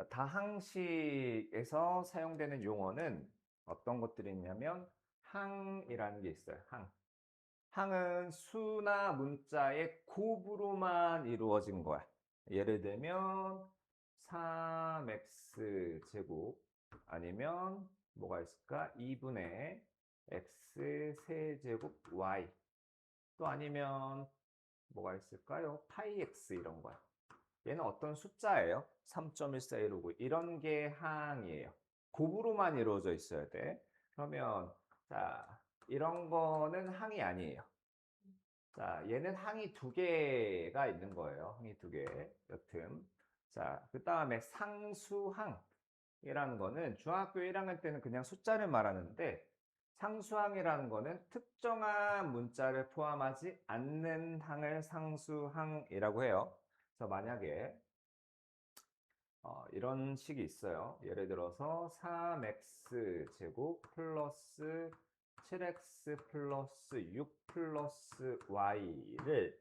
다항식에서 사용되는 용어는 어떤 것들이 있냐면 항이라는 게 있어요. 항. 항은 수나 문자의 곱으로만 이루어진 거야. 예를 들면 3x 제곱 아니면 뭐가 있을까? 2분의 x 세제곱 y 또 아니면 뭐가 있을까요? 파이 x 이런 거야. 얘는 어떤 숫자예요? 3.1415 이런 게 항이에요. 곱으로만 이루어져 있어야 돼. 그러면 자 이런 거는 항이 아니에요. 자 얘는 항이 두 개가 있는 거예요. 항이 두 개. 여튼 자그 다음에 상수항이라는 거는 중학교 1학년 때는 그냥 숫자를 말하는데 상수항이라는 거는 특정한 문자를 포함하지 않는 항을 상수항이라고 해요. 그래서 만약에 이런 식이 있어요. 예를 들어서 3x 제곱 플러스 7x 플러스 6 플러스 y를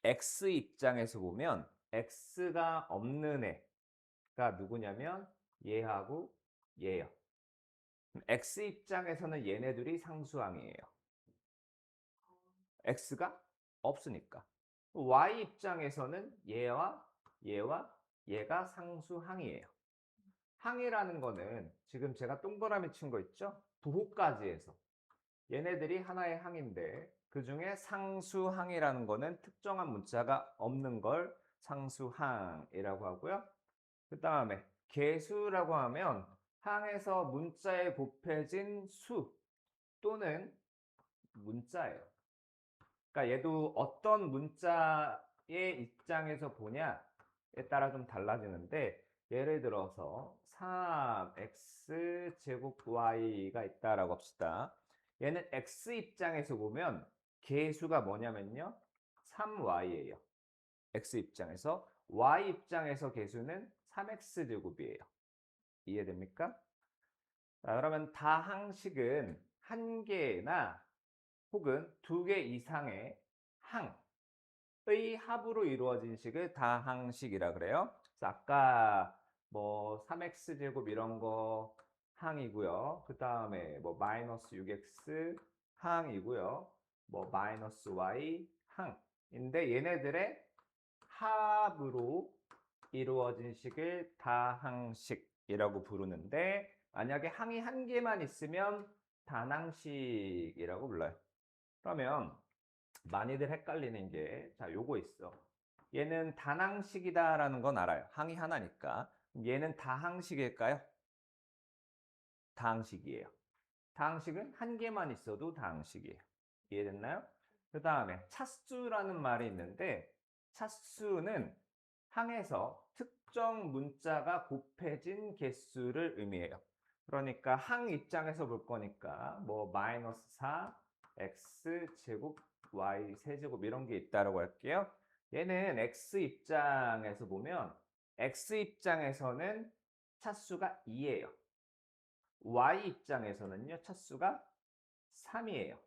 x 입장에서 보면 x가 없는 애가 누구냐면 얘하고 얘예요. x 입장에서는 얘네들이 상수항이에요. x가 없으니까. y 입장에서는 얘와 얘가 상수항이에요. 항이라는 거는 지금 제가 동그라미 친 거 있죠? 부호까지 해서 얘네들이 하나의 항인데 그 중에 상수항이라는 거는 특정한 문자가 없는 걸 상수항이라고 하고요. 그 다음에 개수라고 하면 항에서 문자에 곱해진 수 또는 문자예요. 그러니까 얘도 어떤 문자의 입장에서 보냐에 따라 좀 달라지는데 예를 들어서 3x 제곱 y가 있다라고 합시다. 얘는 x 입장에서 보면 개수가 뭐냐면요. 3y예요. x 입장에서 y 입장에서 개수는 3x 제곱이에요. 이해됩니까? 자, 그러면 다항식은 한 개나 혹은 두 개 이상의 항의 합으로 이루어진 식을 다항식이라 그래요. 그래서 아까 뭐 3x 제곱 이런 거 항이고요. 그 다음에 뭐 마이너스 6x 항이고요. 뭐 마이너스 y 항인데 얘네들의 합으로 이루어진 식을 다항식이라고 부르는데 만약에 항이 한 개만 있으면 단항식이라고 불러요. 그러면 많이들 헷갈리는 게, 자, 요거 있어. 얘는 단항식이다라는 건 알아요. 항이 하나니까. 얘는 다항식일까요? 다항식이에요. 다항식은 한 개만 있어도 다항식이에요. 이해됐나요? 그 다음에 차수라는 말이 있는데, 차수는 항에서 특정 문자가 곱해진 개수를 의미해요. 그러니까 항 입장에서 볼 거니까 뭐 마이너스 4, x 제곱, y 세제곱 이런 게 있다라고 할게요. 얘는 x 입장에서 보면 x 입장에서는 차수가 2예요. y 입장에서는요, 차수가 3이에요.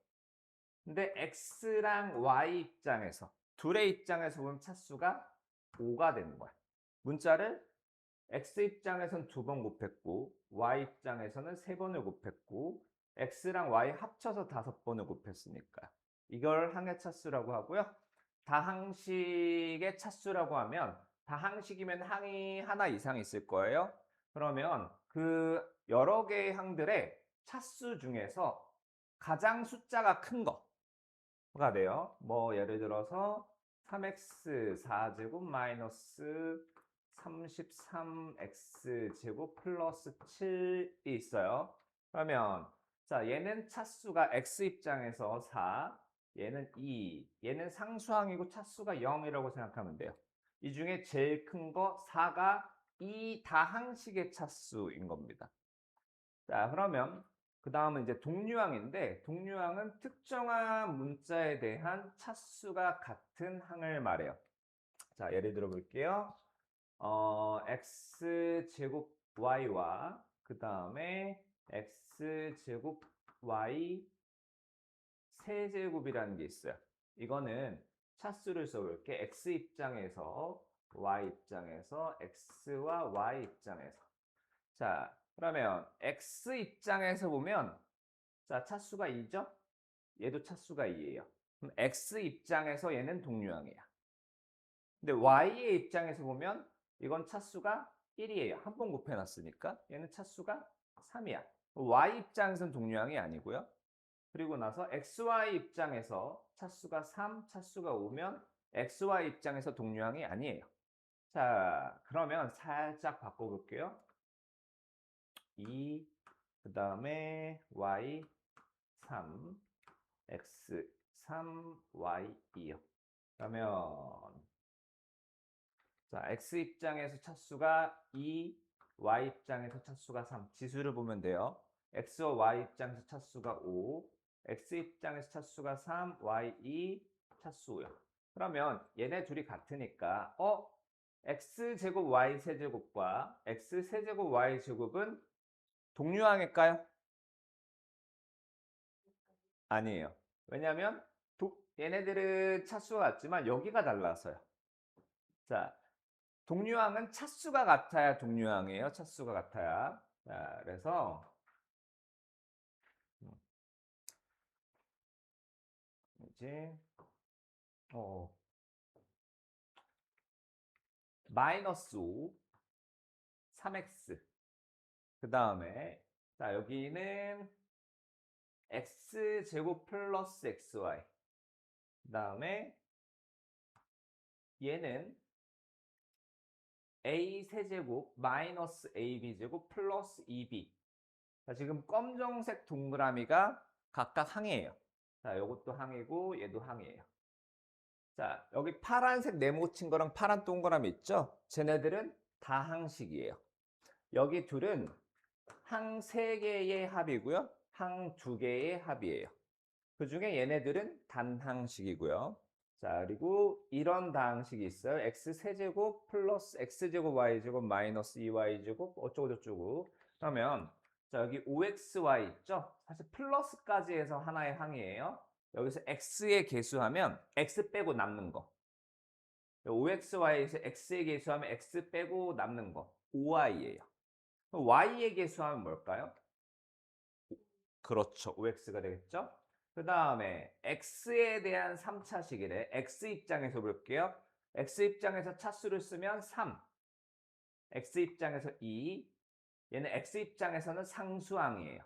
근데 x랑 y 입장에서 둘의 입장에서 보면 차수가 5가 되는 거야. 문자를 x 입장에서는 2번 곱했고 y 입장에서는 3번을 곱했고 x랑 y 합쳐서 5번을 곱했으니까 이걸 항의 차수라고 하고요. 다항식의 차수라고 하면 다항식이면 항이 하나 이상 있을 거예요. 그러면 그 여러 개의 항들의 차수 중에서 가장 숫자가 큰 거가 돼요. 뭐 예를 들어서 3x 4제곱 마이너스 33x 제곱 플러스 7이 있어요. 그러면 자 얘는 차수가 x 입장에서 4, 얘는 2, 얘는 상수항이고 차수가 0이라고 생각하면 돼요. 이 중에 제일 큰 거 4가 이 다항식의 차수인 겁니다. 자 그러면 그 다음은 이제 동류항인데 동류항은 특정한 문자에 대한 차수가 같은 항을 말해요. 자 예를 들어 볼게요. x 제곱 y와 그 다음에 x 제곱 y 세제곱이라는 게 있어요. 이거는 차수를 써볼게. x 입장에서 y 입장에서 x와 y 입장에서. 자, 그러면 x 입장에서 보면 자, 차수가 2죠? 얘도 차수가 2예요. 그럼 x 입장에서 얘는 동류항이야. 근데 y의 입장에서 보면 이건 차수가 1이에요. 한 번 곱해놨으니까 얘는 차수가 3이야. y 입장에서는 동류항이 아니고요. 그리고 나서 xy 입장에서 차수가 3, 차수가 5면 xy 입장에서 동류항이 아니에요. 자, 그러면 살짝 바꿔볼게요. 2, 그 다음에 y 3, x 3, y 2요. 그러면 자, x 입장에서 차수가 2, y 입장에서 차수가 3. 지수를 보면 돼요. x와 y 입장에서 차수가 5, x 입장에서 차수가 3, y 2, 차수 5요. 그러면 얘네 둘이 같으니까 x 제곱 y 세제곱과 x 세제곱 y 제곱은 동류항일까요? 아니에요. 왜냐하면 얘네들은 차수가 같지만 여기가 달라서요. 자, 동류항은 차수가 같아야 동류항이에요. 차수가 같아야. 자, 그래서 음, 이제 어, 마이너스 5, 3x. 그 다음에 자, 여기는 x 제곱 플러스 xy. 그 다음에 얘는 a 세제곱 마이너스 ab 제곱 플러스 2b. 자, 지금 검정색 동그라미가 각각 항이에요. 자, 요것도 항이고 얘도 항이에요. 자, 여기 파란색 네모 친 거랑 파란 동그라미 있죠? 쟤네들은 다항식이에요. 여기 둘은 항 3개의 합이고요. 항 2개의 합이에요. 그 중에 얘네들은 단항식이고요. 자, 그리고 이런 다항식이 있어요. x 세제곱 플러스 x제곱 y제곱 마이너스 2y제곱 어쩌고저쩌고. 그러면 자, 여기 5xy 있죠? 사실 플러스까지 해서 하나의 항이에요. 여기서 x의 개수하면 x 빼고 남는 거. 5xy에서 x의 개수하면 x 빼고 남는 거 5y예요. y의 개수하면 뭘까요? 그렇죠. 5x가 되겠죠? 그 다음에 x에 대한 3차식이래. x 입장에서 볼게요. x 입장에서 차수를 쓰면 3, x 입장에서 2, 얘는 x 입장에서는 상수항이에요.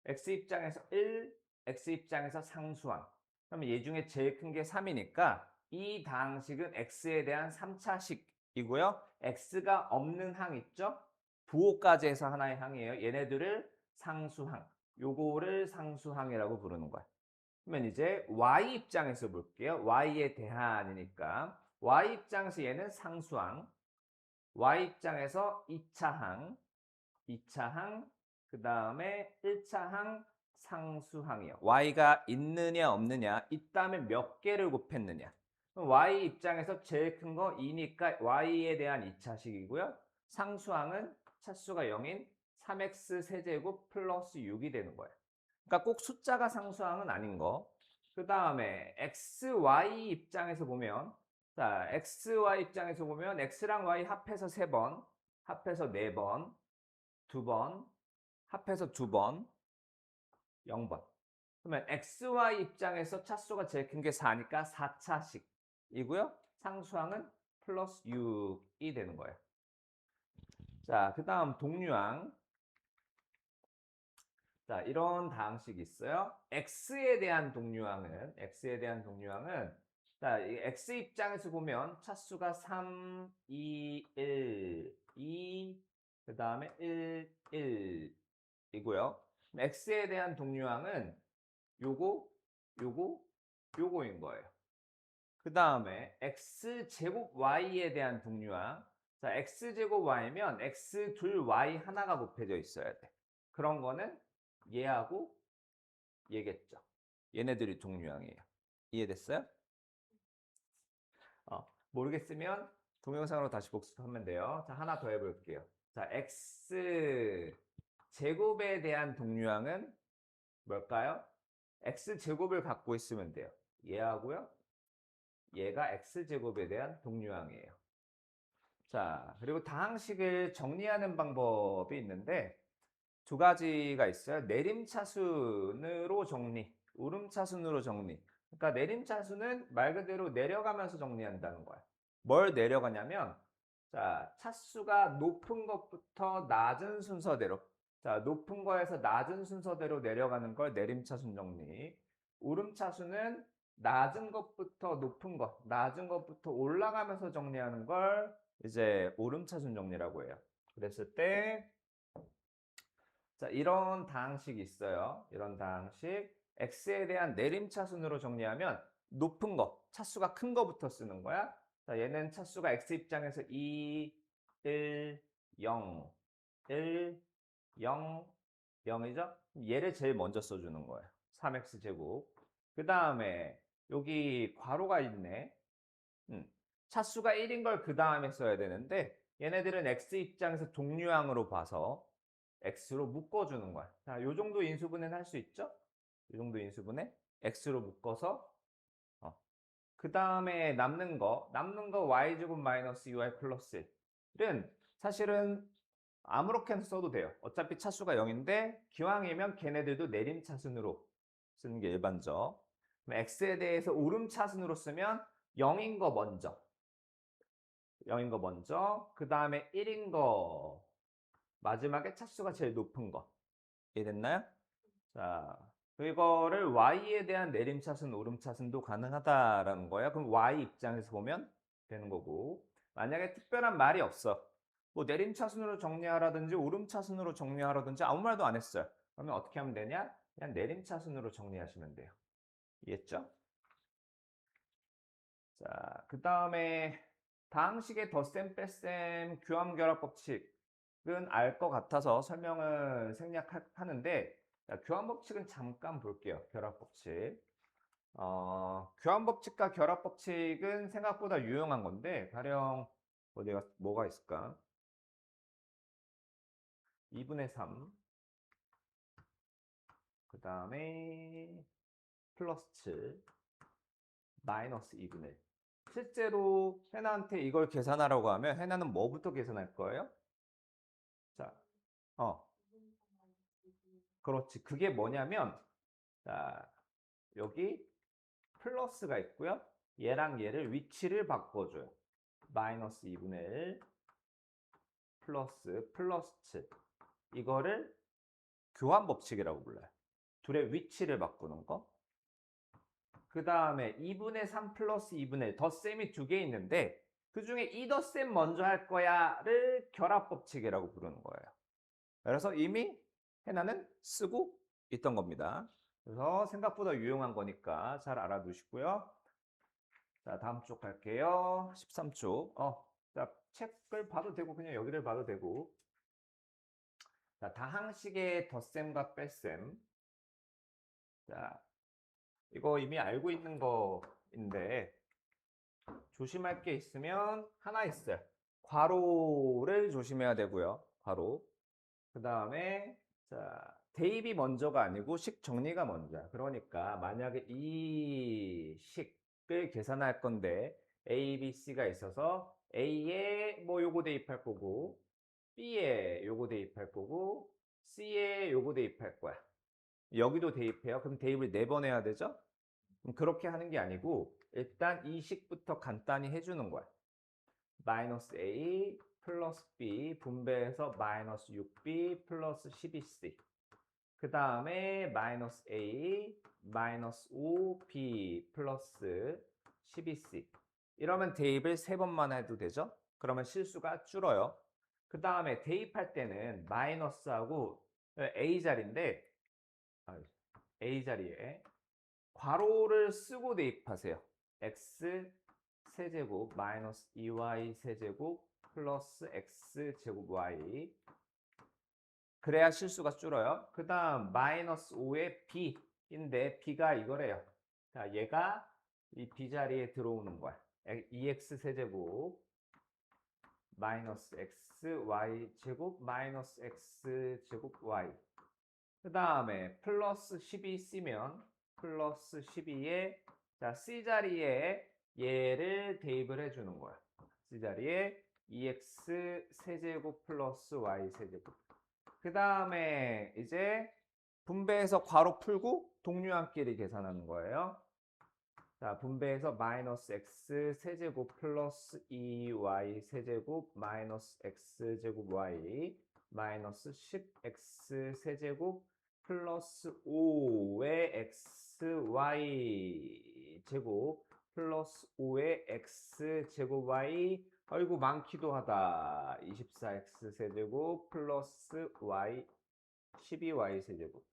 x 입장에서 1, x 입장에서 상수항. 그러면 얘 중에 제일 큰 게 3이니까 이 다항식은 x에 대한 3차식이고요. x가 없는 항 있죠? 부호까지 해서 하나의 항이에요. 얘네들을 상수항. 요거를 상수항이라고 부르는 거야. 그러면 이제 y 입장에서 볼게요. y에 대한이니까 y 입장에서 얘는 상수항. y 입장에서 2차항, 2차항, 그 다음에 1차항, 상수항이요. y가 있느냐 없느냐, 있다면 몇 개를 곱했느냐. 그럼 y 입장에서 제일 큰 거 2니까 y에 대한 2차식이고요. 상수항은 차수가 0인 3x 세제곱 플러스 6이 되는 거예요. 그러니까 꼭 숫자가 상수항은 아닌 거. 그 다음에 xy 입장에서 보면 자, xy 입장에서 보면 x랑 y 합해서 3번, 합해서 4번, 2번, 합해서 2번, 0번. 그러면 XY 입장에서 차수가 제일 큰 게 4니까 4차식이고요. 상수항은 플러스 6이 되는 거예요. 자, 그 다음 동류항. 자, 이런 다항식이 있어요. X에 대한 동류항은, 자, 이 X 입장에서 보면 차수가 3, 2, 1, 2, 그 다음에 1, 1, 이고요. x에 대한 동류항은 요거, 요거, 요거인 거예요. 그 다음에 x제곱 y에 대한 동류항. 자, x제곱 y면 x 둘 y 하나가 곱해져 있어야 돼. 그런 거는 얘하고 얘겠죠. 얘네들이 동류항이에요. 이해됐어요? 모르겠으면 동영상으로 다시 복습하면 돼요. 자, 하나 더 해볼게요. 자, x 제곱에 대한 동류항은 뭘까요? x제곱을 갖고 있으면 돼요. 얘하고요. 얘가 x제곱에 대한 동류항이에요. 자, 그리고 다항식을 정리하는 방법이 있는데 두 가지가 있어요. 내림차순으로 정리, 오름차순으로 정리. 그러니까 내림차순은 말 그대로 내려가면서 정리한다는 거야. 뭘 내려가냐면, 자, 차수가 높은 것부터 낮은 순서대로. 자, 높은 거에서 낮은 순서대로 내려가는 걸 내림차순 정리. 오름차순은 낮은 것부터 높은 것, 낮은 것부터 올라가면서 정리하는 걸 이제 오름차순 정리라고 해요. 그랬을 때, 자, 이런 다항식이 있어요. 이런 다항식. x에 대한 내림차순으로 정리하면 높은 거, 차수가 큰 거부터 쓰는 거야. 자, 얘는 차수가 x 입장에서 2, 1, 0, 1, 0, 0이죠? 얘를 제일 먼저 써주는 거예요. 3x 제곱. 그 다음에 여기 괄호가 있네. 차수가 1인 걸 그 다음에 써야 되는데 얘네들은 x 입장에서 종류항으로 봐서 x로 묶어주는 거야. 자, 요 정도 인수분해는 할 수 있죠? 요 정도 인수분해 x로 묶어서 그 다음에 남는 거 y제곱 마이너스 2y 플러스 1은 사실은 아무렇게나 써도 돼요. 어차피 차수가 0인데 기왕이면 걔네들도 내림차순으로 쓰는 게 일반적. 그럼 x에 대해서 오름차순으로 쓰면 0인 거 먼저 0인 거 먼저, 그 다음에 1인 거, 마지막에 차수가 제일 높은 거. 이해됐나요? 자, 이거를 y에 대한 내림차순, 오름차순도 가능하다라는 거예요. 그럼 y 입장에서 보면 되는 거고. 만약에 특별한 말이 없어. 뭐 내림차순으로 정리하라든지 오름차순으로 정리하라든지 아무 말도 안 했어요. 그러면 어떻게 하면 되냐? 그냥 내림차순으로 정리하시면 돼요. 이해했죠? 자, 그 다음에 다항식의 덧셈, 뺄셈, 교함, 결합 법칙은 알 것 같아서 설명을 생략하는데 교함 법칙은 잠깐 볼게요. 결합 법칙. 교함 법칙과 결합 법칙은 생각보다 유용한 건데 가령 어디가 뭐가 있을까? 2분의 3, 그 다음에 플러스 7, 마이너스 2분의 1. 실제로 해나한테 이걸 계산하라고 하면 해나는 뭐부터 계산할 거예요? 자, 어, 그렇지. 그게 뭐냐면, 자, 여기 플러스가 있고요. 얘랑 얘를 위치를 바꿔줘요. 마이너스 2분의 1 플러스 7. 이거를 교환 법칙이라고 불러요. 둘의 위치를 바꾸는 거. 그 다음에 2분의 3 플러스 2분의 1 덧셈이 두 개 있는데 그 중에 이 덧셈 먼저 할 거야를 결합 법칙이라고 부르는 거예요. 그래서 이미 해나는 쓰고 있던 겁니다. 그래서 생각보다 유용한 거니까 잘 알아두시고요. 자, 다음 쪽 갈게요. 13쪽. 자, 책을 봐도 되고 그냥 여기를 봐도 되고. 자, 다항식의 덧셈과 뺄셈. 자, 이거 이미 알고 있는 거인데 조심할 게 있으면 하나 있어요. 괄호를 조심해야 되고요. 괄호. 그 다음에 자, 대입이 먼저가 아니고 식 정리가 먼저야. 그러니까 만약에 이 식을 계산할 건데 A, B, C가 있어서 A에 뭐 요거 대입할 거고 B에 요거 대입할 거고 C에 요거 대입할 거야. 여기도 대입해요. 그럼 대입을 4번 해야 되죠? 그렇게 하는 게 아니고 일단 이 식부터 간단히 해주는 거야. 마이너스 A 플러스 B 분배해서 마이너스 6B 플러스 12C. 그 다음에 마이너스 A 마이너스 5B 플러스 12C. 이러면 대입을 3번만 해도 되죠? 그러면 실수가 줄어요. 그 다음에 대입할 때는 마이너스하고 A 자리인데 A 자리에 괄호를 쓰고 대입하세요. x 세제곱 마이너스 2y 세제곱 플러스 x 제곱 y. 그래야 실수가 줄어요. 그 다음 마이너스 5의 b인데 b가 이거래요. 자, 얘가 이 b 자리에 들어오는 거야. 2x 세제곱 마이너스 x y 제곱 마이너스 x 제곱 y. 그 다음에 플러스 12c면 플러스 12에 자, C 자리에 얘를 대입을 해주는 거야. C 자리에 2x 세제곱 플러스 y 세제곱. 그 다음에 이제 분배해서 괄호 풀고 동류항끼리 계산하는 거예요. 자, 분배해서 마이너스 x 세제곱 플러스 2y 세제곱 마이너스 x 제곱 y 마이너스 10x 세제곱 플러스 5의 xy 제곱 플러스 5의 x 제곱 y. 아이고 많기도 하다. 24x 세제곱 플러스 y 12y 세제곱.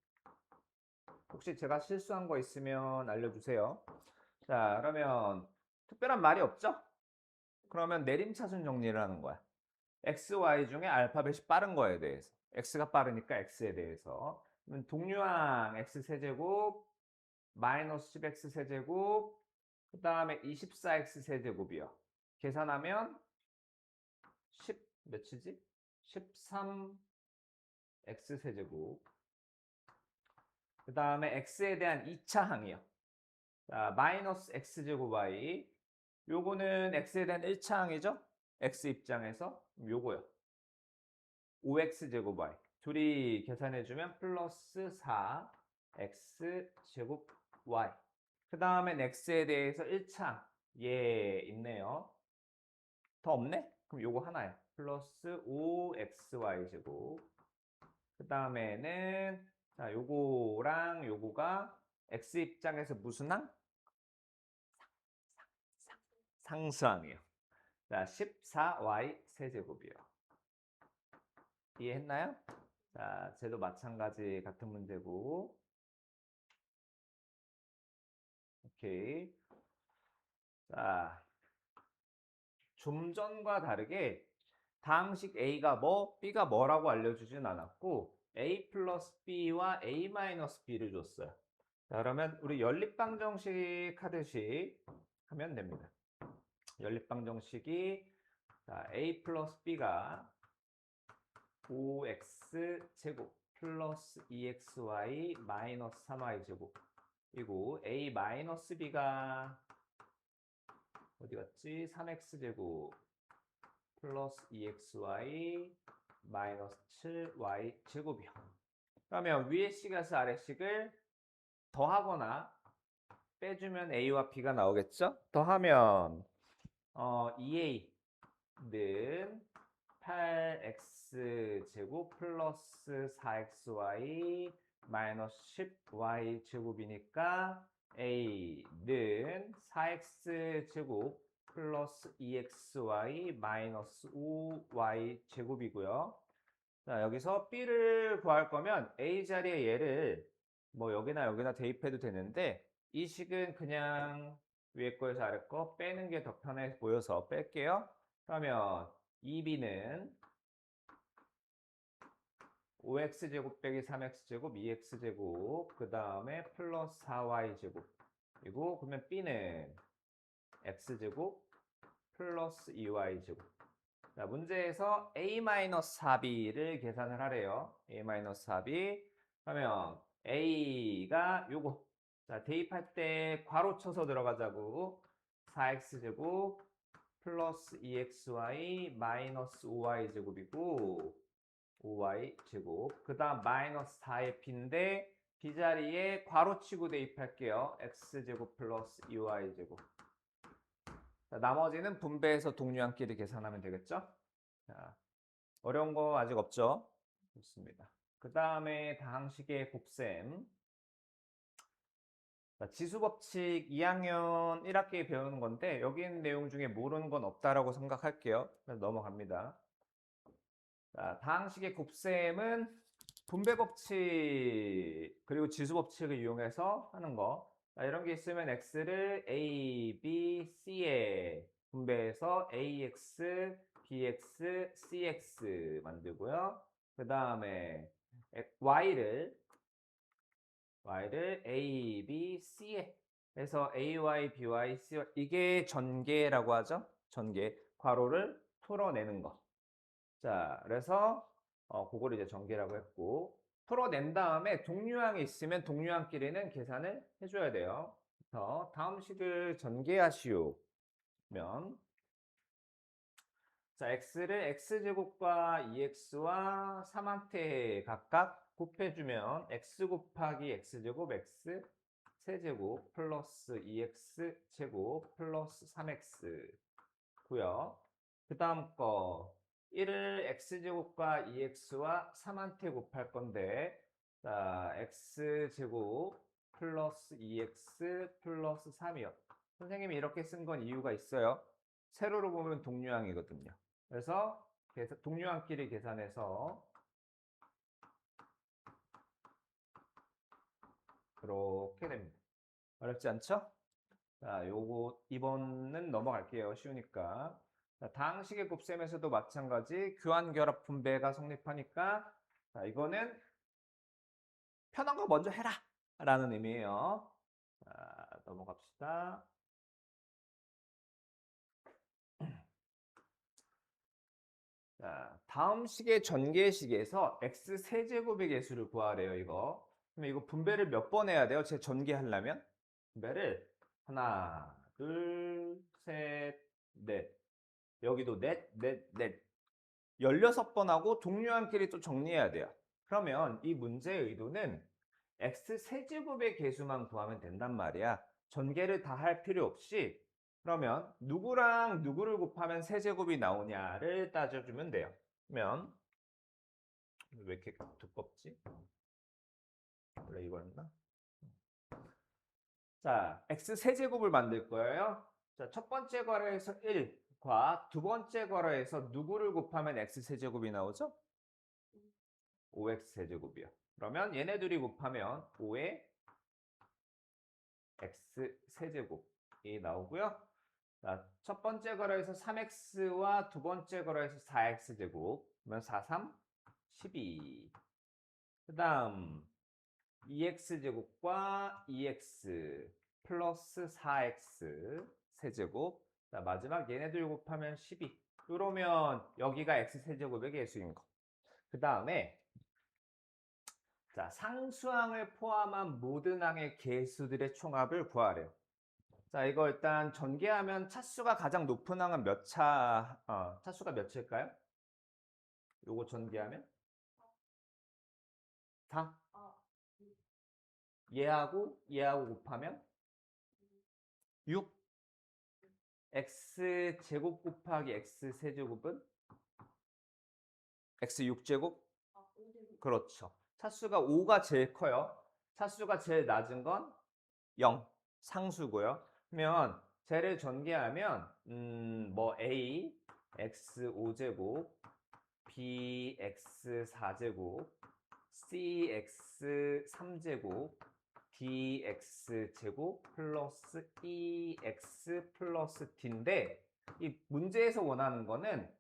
혹시 제가 실수한 거 있으면 알려주세요. 자, 그러면 특별한 말이 없죠? 그러면 내림차순 정리를 하는 거야. x, y 중에 알파벳이 빠른 거에 대해서. x가 빠르니까 x에 대해서. 그러면 동류항 x 세제곱 마이너스 10x 세제곱 그 다음에 24x 세제곱이요. 계산하면 10 몇이지? 13x 세제곱. 그 다음에 x에 대한 2차 항이요. 자, 마이너스 x제곱 y. 요거는 x에 대한 1차 항이죠? x 입장에서 요거요. 5x제곱 y. 둘이 계산해주면 플러스 4x제곱 y. 그 다음엔 x에 대해서 1차 얘 있네요. 더 없네? 그럼 요거 하나요. 플러스 5xy제곱. 그 다음에는 자 요거랑 요거가 x 입장에서 무슨 항? 상수항이요. 자 14y 세제곱이요. 이해했나요? 자 쟤도 마찬가지 같은 문제고. 오케이. 자 좀 전과 다르게 다항식 A가 뭐, B가 뭐라고 알려주진 않았고 A 플러스 B와 A 마이너스 B를 줬어요. 자, 그러면 우리 연립방정식 하듯이 하면 됩니다. 연립방정식이 자, A 플러스 B가 5x 제곱 플러스 2xy 마이너스 3y 제곱 그리고 A 마이너스 B가 어디 갔지? 3x 제곱 플러스 2xy 마이너스 7y 제곱이요. 그러면 위의 식에서 아래 식을 더하거나 빼주면 a와 b가 나오겠죠? 더하면 2a는 8x 제곱 플러스 4xy 마이너스 10y 제곱이니까 a는 4x 제곱 플러스 2xy 마이너스 5y 제곱이고요. 자, 여기서 b를 구할 거면 a 자리에 얘를 뭐 여기나 대입해도 되는데 이 식은 그냥 위에 거에서 아래 거 빼는 게 더 편해 보여서 뺄게요. 그러면 2b는 5x제곱 빼기 3x제곱 2x제곱 그 다음에 플러스 4y제곱 그리고 그러면 b는 x제곱 플러스 2y제곱. 자, 문제에서 a-4b를 계산을 하래요. a-4b. 그러면 a가 요거. 자, 대입할 때 괄호 쳐서 들어가자고. 4x제곱 플러스 2xy 마이너스 5y제곱이고 5y제곱. 그 다음 마이너스 4의 b인데 b 자리에 괄호 치고 대입할게요. x제곱 플러스 2y제곱. 자, 나머지는 분배해서 동류항끼리 계산하면 되겠죠? 자, 어려운 거 아직 없죠? 좋습니다. 그 다음에 다항식의 곱셈. 자, 지수법칙 2학년 1학기에 배우는 건데 여기 있는 내용 중에 모르는 건 없다라고 생각할게요. 그래서 넘어갑니다. 자, 다항식의 곱셈은 분배법칙 그리고 지수법칙을 이용해서 하는 거. 자, 이런 게 있으면 x를 a, b, c에 분배해서 ax, bx, cx 만들고요. 그 다음에 y를 a, b, c에 해서 ay, by, c 이게 전개라고 하죠. 전개. 괄호를 풀어내는 거. 자, 그래서 그거를 이제 전개라고 했고 풀어낸 다음에 동류항이 있으면 동류항끼리는 계산을 해줘야 돼요. 그래서 다음 식을 전개하시오면 자, x를 x제곱과 2x와 3한테 각각 곱해주면 x 곱하기 x제곱 x 세제곱 플러스 2x 제곱 플러스 3x 고요. 그 다음 거 1을 x제곱과 2x와 3한테 곱할 건데 자, x제곱 플러스 2x 플러스 3이요. 선생님이 이렇게 쓴 건 이유가 있어요. 세로로 보면 동류항이거든요. 그래서 동류항끼리 계산해서 그렇게 됩니다. 어렵지 않죠? 자, 요거 2번은 넘어갈게요. 쉬우니까. 자, 다항식의 곱셈에서도 마찬가지 교환결합 분배가 성립하니까 자, 이거는 편한 거 먼저 해라 라는 의미예요. 자, 넘어갑시다. 자, 다음 식의 전개식에서 x 세제곱의 개수를 구하래요, 이거. 그러면 이거 분배를 몇 번 해야 돼요? 제 전개하려면? 분배를 하나, 둘, 셋, 넷. 여기도 넷, 넷, 넷. 16번 하고 동류항끼리 또 정리해야 돼요. 그러면 이 문제의 의도는 x 세제곱의 개수만 구하면 된단 말이야. 전개를 다 할 필요 없이 그러면 누구랑 누구를 곱하면 세제곱이 나오냐를 따져주면 돼요. 그러면 왜 이렇게 두껍지? 원래 이거였나? 자, x 세제곱을 만들 거예요. 자, 첫 번째 괄호에서 1과 두 번째 괄호에서 누구를 곱하면 x 세제곱이 나오죠? 5x 세제곱이요. 그러면 얘네 둘이 곱하면 5의 x 세제곱이 나오고요. 자, 첫 번째 괄호에서 3x와 두 번째 괄호에서 4x 제곱. 그러면 4, 3, 12. 그 다음 2x 제곱과 2x 플러스 4x 세제곱. 자, 마지막 얘네들 곱하면 12. 그러면 여기가 x 세제곱의 개수인 거. 그 다음에 자, 상수항을 포함한 모든 항의 개수들의 총합을 구하래요. 자, 이거 일단 전개하면 차수가 가장 높은 항은 차수가 몇일까요? 요거 전개하면? 4? 얘하고 곱하면? 6? x 제곱 곱하기 x 세제곱은? x 6제곱? 그렇죠. 차수가 5가 제일 커요. 차수가 제일 낮은 건 0, 상수고요. 그러면 쟤를 전개하면 뭐 a x 5제곱, b x 4제곱, c x 3제곱, d x 제곱 플러스 e x 플러스 d인데 이 문제에서 원하는 거는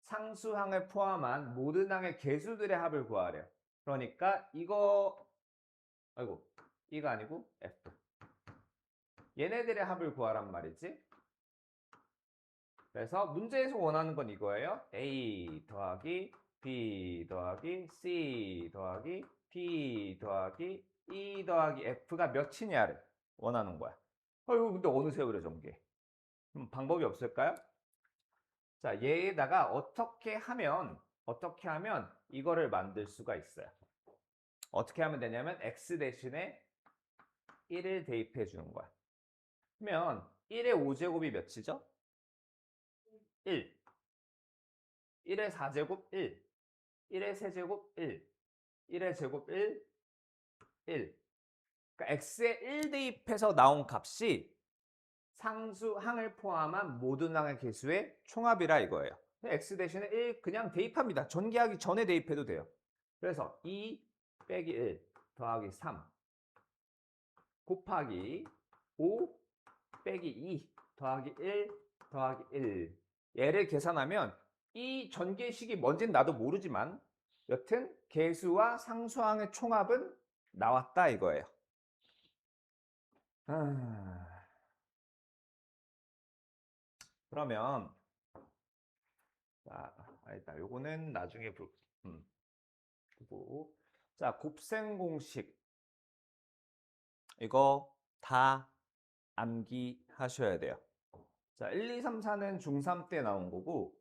상수항을 포함한 모든 항의 개수들의 합을 구하래요. 그러니까 이거 아니고 f. 얘네들의 합을 구하란 말이지. 그래서 문제에서 원하는 건 이거예요. A 더하기 B 더하기 C 더하기 D 더하기 E 더하기 F가 몇이냐를 원하는 거야. 이거 근데 어느 세월에 전개? 방법이 없을까요? 자, 얘에다가 어떻게 하면 이거를 만들 수가 있어요. 어떻게 하면 되냐면 x 대신에 1을 대입해 주는 거야. 그러면 1의 5제곱이 몇이죠? 1. 1의 4제곱 1. 1의 세제곱 1. 1의 제곱 1. 1. 그러니까 x에 1 대입해서 나온 값이 상수항을 포함한 모든 항의 개수의 총합이라 이거예요. x 대신에 1 그냥 대입합니다. 전개하기 전에 대입해도 돼요. 그래서 2 빼기 1 더하기 3 곱하기 5 빼기 2 더하기 1 더하기 1. 얘를 계산하면 이 전개식이 뭔지는 나도 모르지만 여튼 개수와 상수항의 총합은 나왔다 이거예요. 그러면 자, 아니다. 요거는 나중에 보고. 자, 곱셈 공식 이거 다 암기하셔야 돼요. 자, 1, 2, 3, 4는 중3 때 나온 거고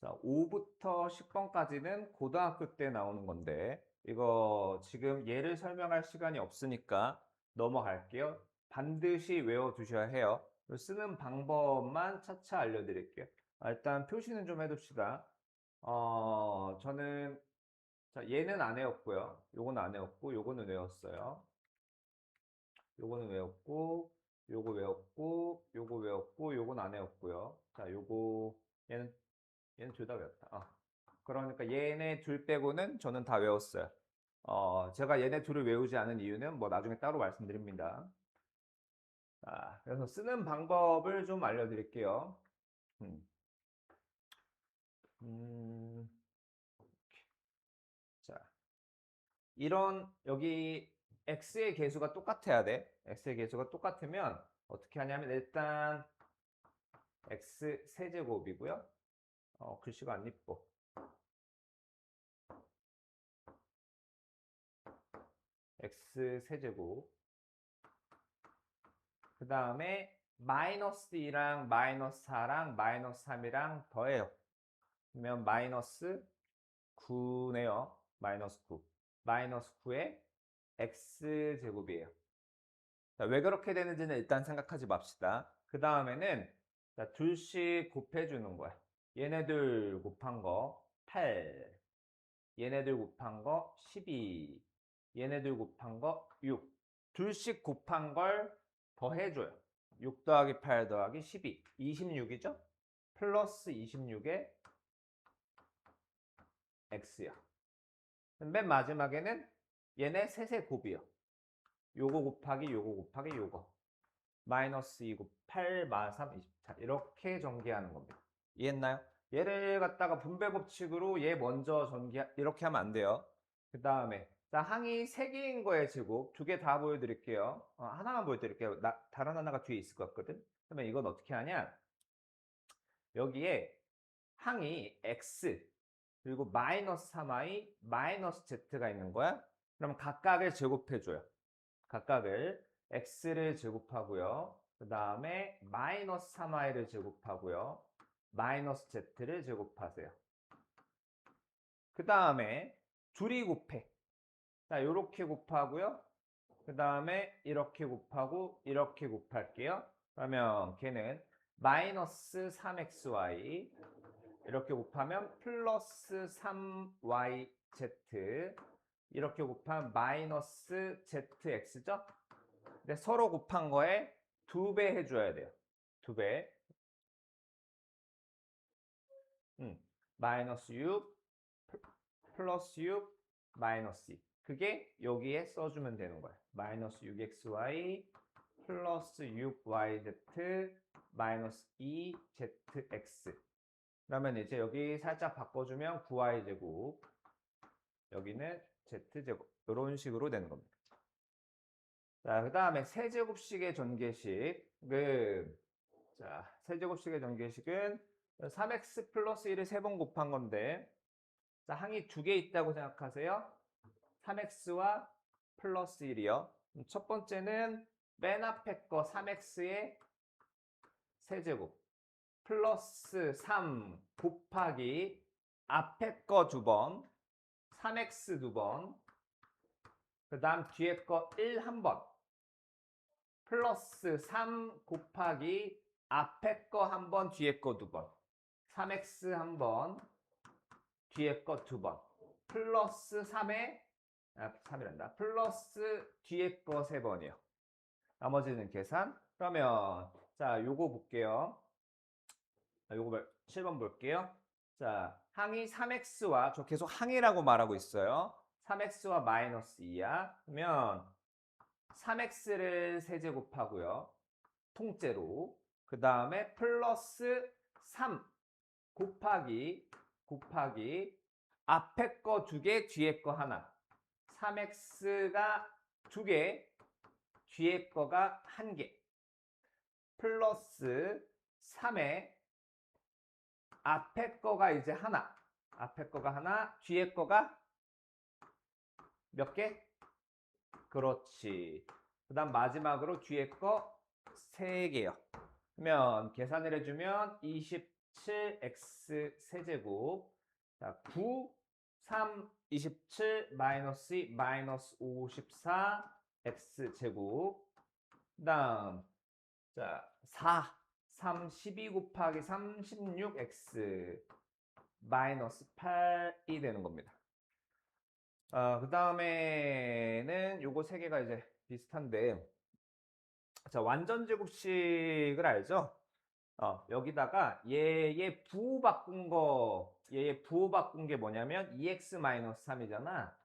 자, 5부터 10번까지는 고등학교 때 나오는 건데 이거 지금 예를 설명할 시간이 없으니까 넘어갈게요. 반드시 외워두셔야 해요. 쓰는 방법만 차차 알려드릴게요. 일단 표시는 좀 해둡시다. 저는 자, 얘는 안 외웠고요. 요건 안 외웠고 요거는 외웠어요. 요거는 외웠고 요거 외웠고 요거 외웠고 요건 안 외웠고요. 자, 요거 얘는 둘 다 외웠다. 그러니까 얘네 둘 빼고는 저는 다 외웠어요. 제가 얘네 둘을 외우지 않은 이유는 뭐 나중에 따로 말씀드립니다. 그래서 쓰는 방법을 좀 알려드릴게요. 음, 음, 자, 이런 여기 x의 개수가 똑같아야 돼. x의 개수가 똑같으면 어떻게 하냐면 일단 x 세제곱이고요. 글씨가 안 이뻐. x 세제곱. 그 다음에 마이너스 2랑 마이너스 4랑 마이너스 3이랑 더해요. 그러면 마이너스 9네요. 마이너스 9. 마이너스 9의 x제곱이에요. 자, 왜 그렇게 되는지는 일단 생각하지 맙시다. 그 다음에는 둘씩 곱해주는 거야. 얘네들 곱한 거 8. 얘네들 곱한 거 12. 얘네들 곱한 거 6. 둘씩 곱한 걸 더해줘요. 6 더하기 8 더하기 12. 26이죠? 플러스 26의 x야. 맨 마지막에는 얘네 셋의 곱이요. 요거 곱하기 요거 곱하기 요거. 마이너스 2 곱 8, 마 3, 20. 자, 이렇게 전개하는 겁니다. 이해했나요? 얘를 갖다가 분배 법칙으로 얘 먼저 이렇게 하면 안 돼요. 그 다음에 자, 항이 3개인 거의 제곱 2개 다 보여드릴게요. 하나만 보여드릴게요. 다른 하나가 뒤에 있을 것 같거든. 그러면 이건 어떻게 하냐? 여기에 항이 x 그리고 마이너스 3i 마이너스 z가 있는 거야. 그럼 각각을 제곱해줘요. 각각을 x를 제곱하고요. 그 다음에 마이너스 3i를 제곱하고요. 마이너스 z를 제곱하세요. 그 다음에 둘이 곱해. 자, 요렇게 곱하고요. 그 다음에 이렇게 곱하고 이렇게 곱할게요. 그러면 걔는 마이너스 3xy 이렇게 곱하면 플러스 3yz 이렇게 곱하면 마이너스 zx죠? 근데 서로 곱한 거에 2배 해줘야 돼요. 2배. 마이너스 6 플러스 6 마이너스 2. 그게 여기에 써주면 되는 거예요. 마이너스 6xy 플러스 6yz 마이너스 2zx. 그러면 이제 여기 살짝 바꿔주면 9y제곱 여기는 z제곱 이런 식으로 되는 겁니다. 자, 그 다음에 세제곱식의 전개식. 세제곱식의 전개식은 3x 플러스 1을 3번 곱한 건데, 자, 항이 2개 있다고 생각하세요. 3x와 플러스 1이요. 첫 번째는 맨 앞에 거 3x의 세제곱 플러스 3 곱하기 앞에 거 2번 3x 2번 그 다음 뒤에 거 1 1번 플러스 3 곱하기 앞에 거 1번 뒤에 거 2번 3x 1번 뒤에 거 2번 플러스 3에 3이란다 플러스 뒤에 거 3번이요. 나머지는 계산. 그러면 자 요거 볼게요. 요거 7번 볼게요. 자, 항이 3x와 저 계속 항이라고 말하고 있어요. 3x와 마이너스 2야. 그러면 3x를 세제곱하고요. 통째로. 그 다음에 플러스 3 곱하기 앞에 거 2개, 뒤에 거 하나. 3x가 2개, 뒤에 거가 1개. 플러스 3에 앞에 거가 이제 하나. 앞에 거가 하나, 뒤에 거가 몇 개? 그렇지. 그 다음 마지막으로 뒤에 거 3개요. 그러면 계산을 해주면 7x 세제곱. 자, 9, 3, 27 마이너스 2 마이너스 54 x 제곱. 그다음 자, 4, 3, 12 곱하기 36x 마이너스 8이 되는 겁니다. 그 다음에는 요거 세 개가 이제 비슷한데, 자, 완전 제곱식을 알죠? 여기다가 얘의 부호 바꾼 게 뭐냐면 2x-3이잖아.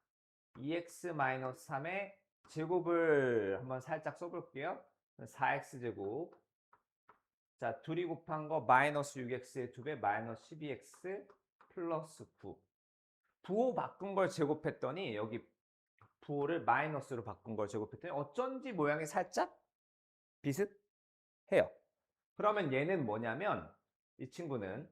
2x-3의 제곱을 한번 살짝 써볼게요. 4x 제곱. 자, 둘이 곱한 거 마이너스 6x의 2배 마이너스 12x 플러스 9. 부호 바꾼 걸 제곱했더니 여기 부호를 마이너스로 바꾼 걸 제곱했더니 어쩐지 모양이 살짝 비슷해요. 그러면 얘는 뭐냐면 이 친구는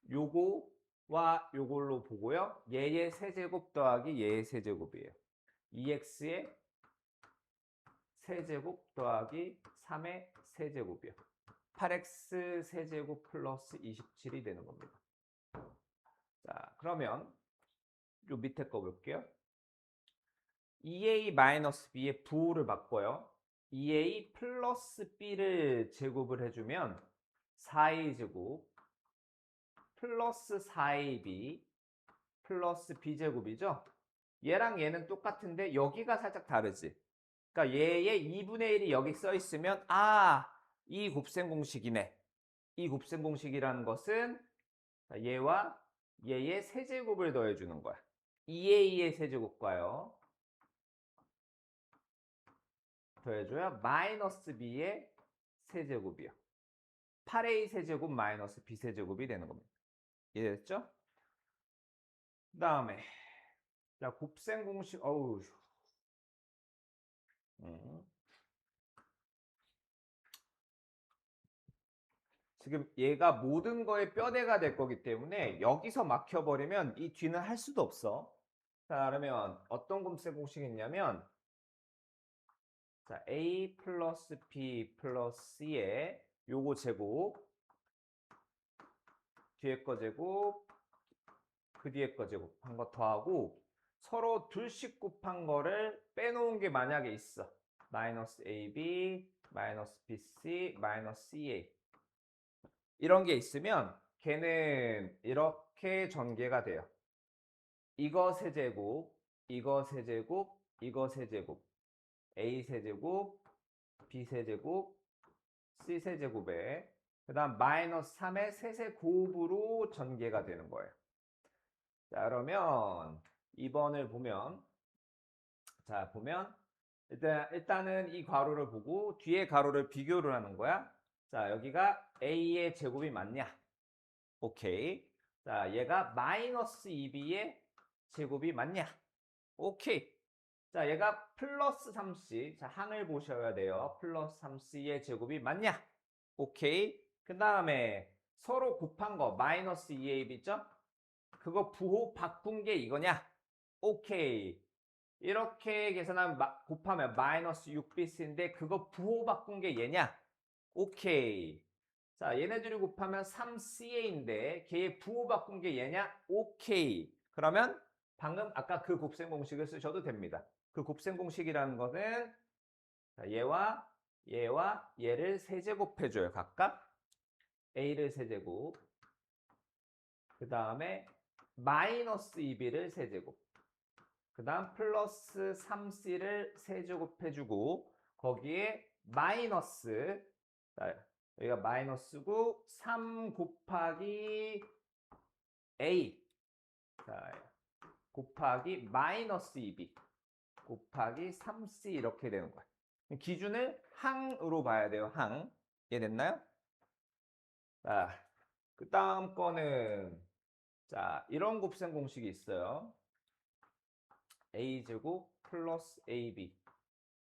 요거와 요걸로 보고요. 얘의 세제곱 더하기 얘의 세제곱이에요. 2x의 세제곱 더하기 3의 세제곱이요. 8x 세제곱 플러스 27이 되는 겁니다. 자, 그러면 요 밑에 거 볼게요. 2a-b의 부호를 바꿔요. 2a 플러스 b를 제곱을 해주면 4a 제곱 플러스 4ab 플러스 b제곱이죠. 얘랑 얘는 똑같은데 여기가 살짝 다르지. 그러니까 얘의 2분의 1이 여기 써 있으면 이 곱셈 공식이네. 이 곱셈 공식이라는 것은 얘와 얘의 세제곱을 더해주는 거야. 2a의 세제곱과요. 더해줘야 마이너스 b의 세제곱이요. 8a 세제곱 마이너스 b 세제곱이 되는 겁니다. 이해됐죠? 그 다음에 자, 곱셈 공식 지금 얘가 모든 거의 뼈대가 될 거기 때문에 여기서 막혀버리면 이 뒤는 할 수도 없어. 자, 그러면 어떤 곱셈 공식이 있냐면 자, a 플러스 b 플러스 c의 요거 제곱 뒤에 거 제곱 그 뒤에 거 제곱 한 거 더하고 서로 둘씩 곱한 거를 빼놓은 게 만약에 있어. 마이너스 ab 마이너스 bc 마이너스 ca 이런 게 있으면 걔는 이렇게 전개가 돼요. 이거 세제곱, 이거 세제곱, 이거 세제곱, a 세제곱, b 세제곱, c 세제곱에 그 다음 마이너스 3의 세세곱으로 전개가 되는 거예요. 자, 그러면 2번을 보면 자, 보면 일단은 이 괄호를 보고 뒤에 괄호를 비교를 하는 거야. 자, 여기가 a의 제곱이 맞냐? 오케이. 자, 얘가 마이너스 2b의 제곱이 맞냐? 오케이. 자, 얘가 플러스 3c. 자, 항을 보셔야 돼요. 플러스 3c의 제곱이 맞냐? 오케이. 그 다음에 서로 곱한 거 마이너스 2ab 있죠? 그거 부호 바꾼 게 이거냐? 오케이. 이렇게 계산하면 곱하면 마이너스 6bc인데 그거 부호 바꾼 게 얘냐? 오케이. 자, 얘네들이 곱하면 3ca인데 걔의 부호 바꾼 게 얘냐? 오케이. 그러면 방금 아까 그 곱셈 공식을 쓰셔도 됩니다. 그 곱셈 공식이라는 것은 얘와 얘를 세제곱해줘요. 각각 a를 세제곱 그 다음에 마이너스 2b를 세제곱 그 다음 플러스 3c를 세제곱해주고 거기에 마이너스 여기가 마이너스고 3 곱하기 a 곱하기 마이너스 2b 곱하기 3c 이렇게 되는 거야. 기준을 항으로 봐야 돼요. 항. 이해됐나요? 자, 그 다음 거는 자, 이런 곱셈 공식이 있어요. a제곱 플러스 ab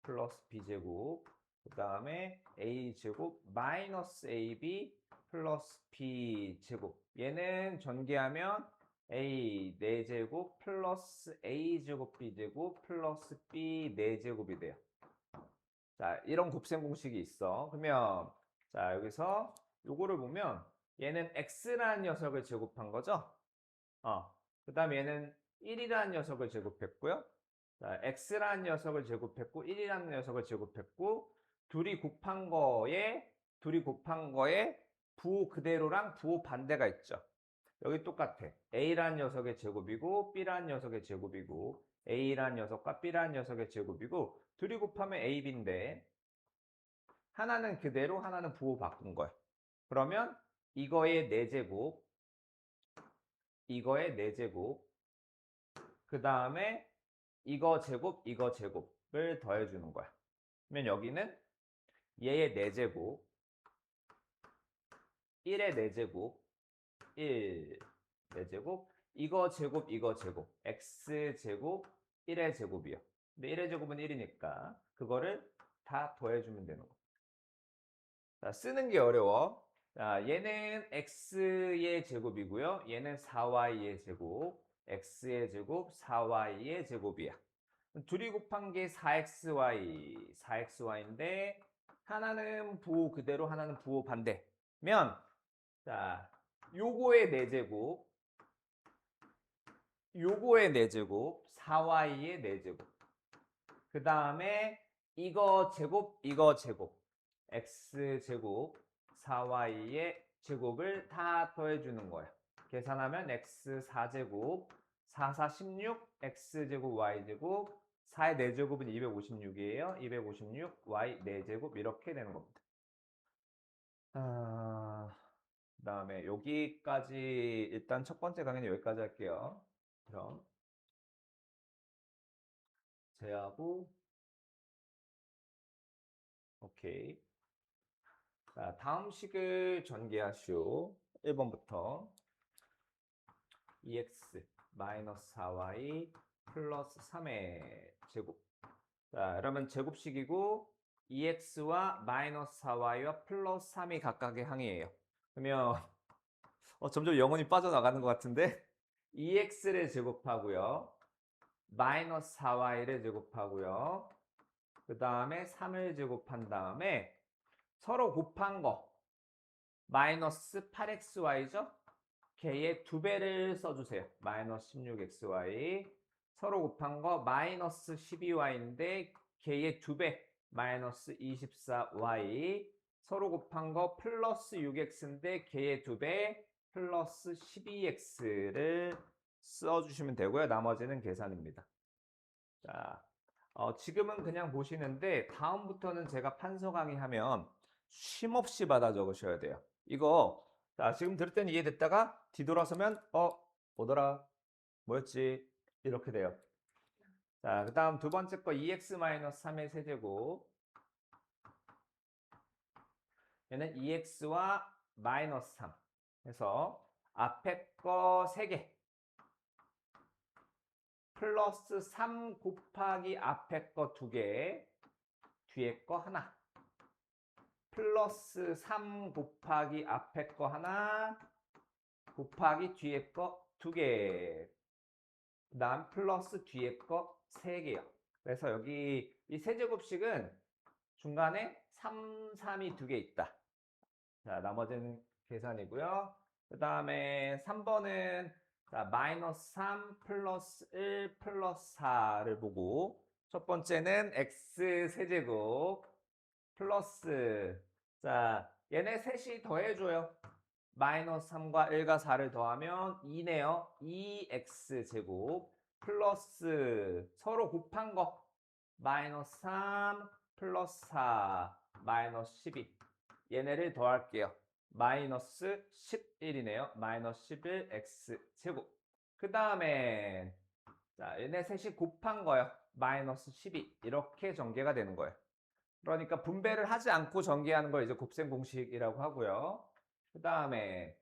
플러스 b제곱 그 다음에 a제곱 마이너스 ab 플러스 b제곱 얘는 전개하면 a 4제곱 플러스 a제곱 b제곱 플러스 b 4제곱이 돼요. 자, 이런 곱셈 공식이 있어. 그러면 자, 여기서 요거를 보면 얘는 x라는 녀석을 제곱한 거죠. 그 다음에 얘는 1이라는 녀석을 제곱했고요. 자, x라는 녀석을 제곱했고 1이라는 녀석을 제곱했고 둘이 곱한 거에 부호 그대로랑 부호 반대가 있죠. 여기 똑같아. A라는 녀석의 제곱이고 B라는 녀석의 제곱이고 A라는 녀석과 B라는 녀석의 제곱이고 둘이 곱하면 A, B인데 하나는 그대로 하나는 부호 바꾼 거야. 그러면 이거의 4제곱, 이거의 4제곱, 그 다음에 이거 제곱, 이거 제곱을 더해주는 거야. 그러면 여기는 얘의 4제곱, 1의 4제곱, 1, 4제곱, 이거 제곱, 이거 제곱, x제곱, 1의 제곱이요. 근데 1의 제곱은 1이니까 그거를 다 더해주면 되는 거. 자, 쓰는 게 어려워. 자, 얘는 x의 제곱이고요. 얘는 4y의 제곱, x의 제곱, 4y의 제곱이야. 둘이 곱한 게 4xy인데 하나는 부호 그대로 하나는 부호 반대면 자, 요거의 4제곱, 요거의 4제곱, 4y의 4제곱. 그 다음에 이거 제곱, 이거 제곱. x제곱, 4y의 제곱을 다 더해주는 거야. 계산하면 x 4제곱, 4, 4, 16, x제곱, y제곱, 4의 4제곱은 256이에요. 256, y 4제곱 이렇게 되는 겁니다. 그 다음에 여기까지 일단 첫 번째 강의는 여기까지 할게요. 그럼 제하고 오케이. 자, 다음 식을 전개하시오. 1번부터 2x 마이너스 4y 플러스 3의 제곱. 자, 그러면 제곱식이고 2x와 마이너스 4y와 플러스 3이 각각의 항이에요. 그러면 점점 영혼이 빠져나가는 것 같은데 2x를 제곱하고요. 마이너스 4y를 제곱하고요. 그 다음에 3을 제곱한 다음에 서로 곱한 거 마이너스 8xy죠? 걔의 2배를 써주세요. 마이너스 16xy 서로 곱한 거 마이너스 12y인데 걔의 2배 마이너스 24y 서로 곱한 거 플러스 6x인데 걔의 2배 플러스 12x를 써주시면 되고요. 나머지는 계산입니다. 자, 지금은 그냥 보시는데 다음부터는 제가 판서 강의하면 쉼없이 받아 적으셔야 돼요. 이거 자, 지금 들을 때는 이해됐다가 뒤돌아서면 뭐더라? 뭐였지? 이렇게 돼요. 자, 그 다음 두 번째 거 2x-3의 세제곱 얘는 2x와 마이너스 3 해서 앞에 거 3개 플러스 3 곱하기 앞에 거 2개 뒤에 거 하나 플러스 3 곱하기 앞에 거 하나 곱하기 뒤에 거 2개 그 다음 플러스 뒤에 거 3개요. 그래서 여기 이 세제곱식은 중간에 3, 3이 2개 있다. 자, 나머지는 계산이고요. 그 다음에 3번은 자, 마이너스 3 플러스 1 플러스 4를 보고 첫 번째는 x 세제곱 플러스 자, 얘네 셋이 더해줘요. 마이너스 3과 1과 4를 더하면 2네요. 2x제곱 플러스 서로 곱한 거 마이너스 3 플러스 4 마이너스 12 얘네를 더할게요. 마이너스 11이네요. 마이너스 11x제곱 그 다음에 자, 얘네 셋이 곱한 거예요. 마이너스 12 이렇게 전개가 되는 거예요. 그러니까 분배를 하지 않고 전개하는 걸 이제 곱셈 공식이라고 하고요. 그 다음에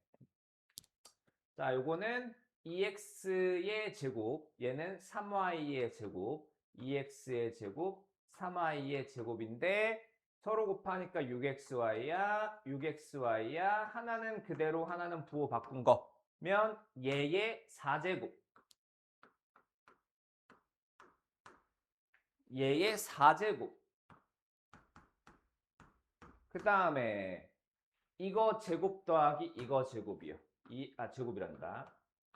자, 요거는 2x의 제곱, 얘는 3y의 제곱, 2x의 제곱, 3y의 제곱인데 서로 곱하니까 6xy야, 6xy야. 하나는 그대로 하나는 부호 바꾼 거면 얘의 4제곱. 얘의 4제곱. 그 다음에 이거 제곱 더하기 이거 제곱이요. 제곱이란다.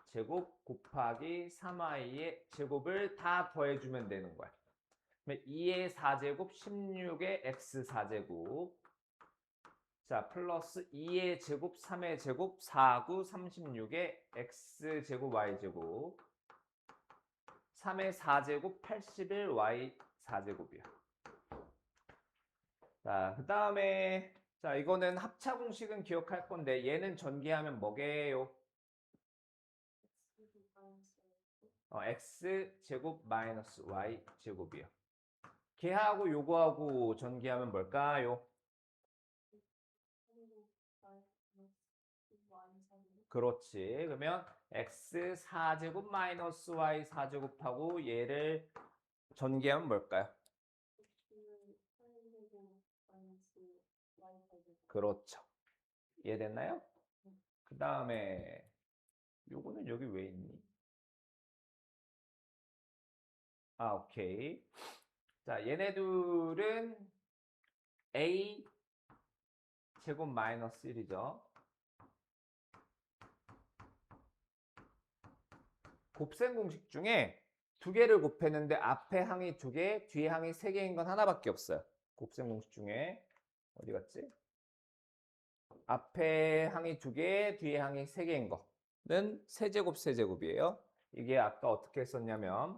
제곱 곱하기 3i의 제곱을 다 더해주면 되는 거야. 그러면 2의 4제곱 16의 x 4제곱. 자, 플러스 2의 제곱 3의 제곱 4, 9, 36의 x 제곱 y 제곱. 3의 4제곱 81 y 4제곱이야. 자, 그 다음에 자, 이거는 합차 공식은 기억할 건데 얘는 전개하면 뭐게요? x 제곱 마이너스 y 제곱이요. 걔하고 요거하고 전개하면 뭘까요? 그렇지. 그러면 x 4제곱 마이너스 y 4제곱하고 얘를 전개하면 뭘까요? 그렇죠. 이해됐나요? 그 다음에 요거는 여기 왜 있니? 아, 오케이. 자, 얘네들은 a 제곱 마이너스 1이죠. 곱셈 공식 중에 두 개를 곱했는데 앞에 항이 두 개, 뒤에 항이 세 개인 건 하나밖에 없어요. 곱셈 공식 중에 어디 갔지? 앞에 항이 두 개, 뒤에 항이 세 개인 거는 세제곱 세제곱이에요. 이게 아까 어떻게 했었냐면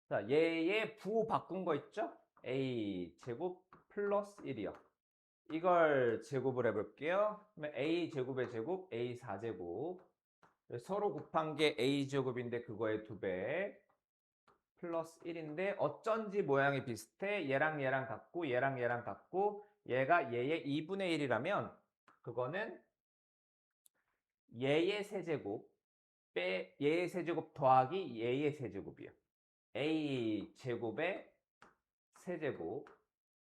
자, 얘의 부 바꾼 거 있죠? a 제곱 플러스 1이요. 이걸 제곱을 해볼게요. 그러면 a 제곱의 제곱, a 4제곱. 서로 곱한 게 a 제곱인데 그거의 2배. 플러스 1인데 어쩐지 모양이 비슷해. 얘랑 얘랑 같고 얘랑 얘랑 같고 얘가 얘의 2분의 1이라면 그거는 얘의 세제곱 빼 얘의 세제곱 더하기 얘의 세제곱이에요. a 제곱의 세제곱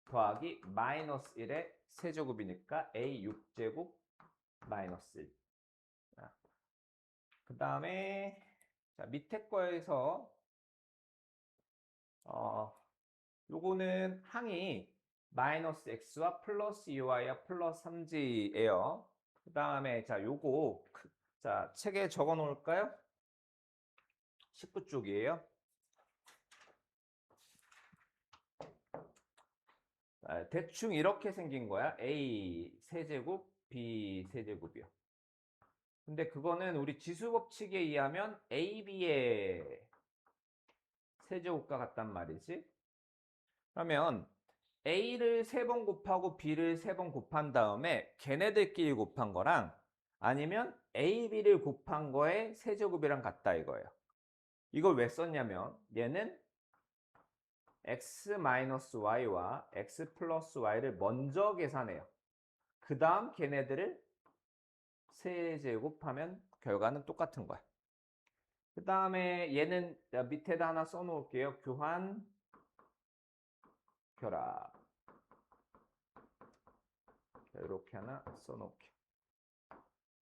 더하기 마이너스 1의 세제곱이니까 a 6제곱 마이너스 1. 그 다음에 밑에 거에서 요거는 항이 마이너스 x와 플러스 2y와 플러스 3g예요. 그 다음에 요거 책에 적어 놓을까요? 19쪽이에요. 대충 이렇게 생긴 거야. a 세제곱, b 세제곱이요. 근데 그거는 우리 지수 법칙에 의하면 ab의 세제곱과 같단 말이지. 그러면 a를 3번 곱하고 b를 3번 곱한 다음에 걔네들끼리 곱한 거랑 아니면 a, b를 곱한 거에 세제곱이랑 같다 이거예요. 이걸 왜 썼냐면 얘는 x-y와 x 플러스 y를 먼저 계산해요. 그 다음 걔네들을 세제곱하면 결과는 똑같은 거야. 그 다음에 얘는 밑에다 하나 써놓을게요. 교환, 결합. 이렇게 하나 써놓을게요.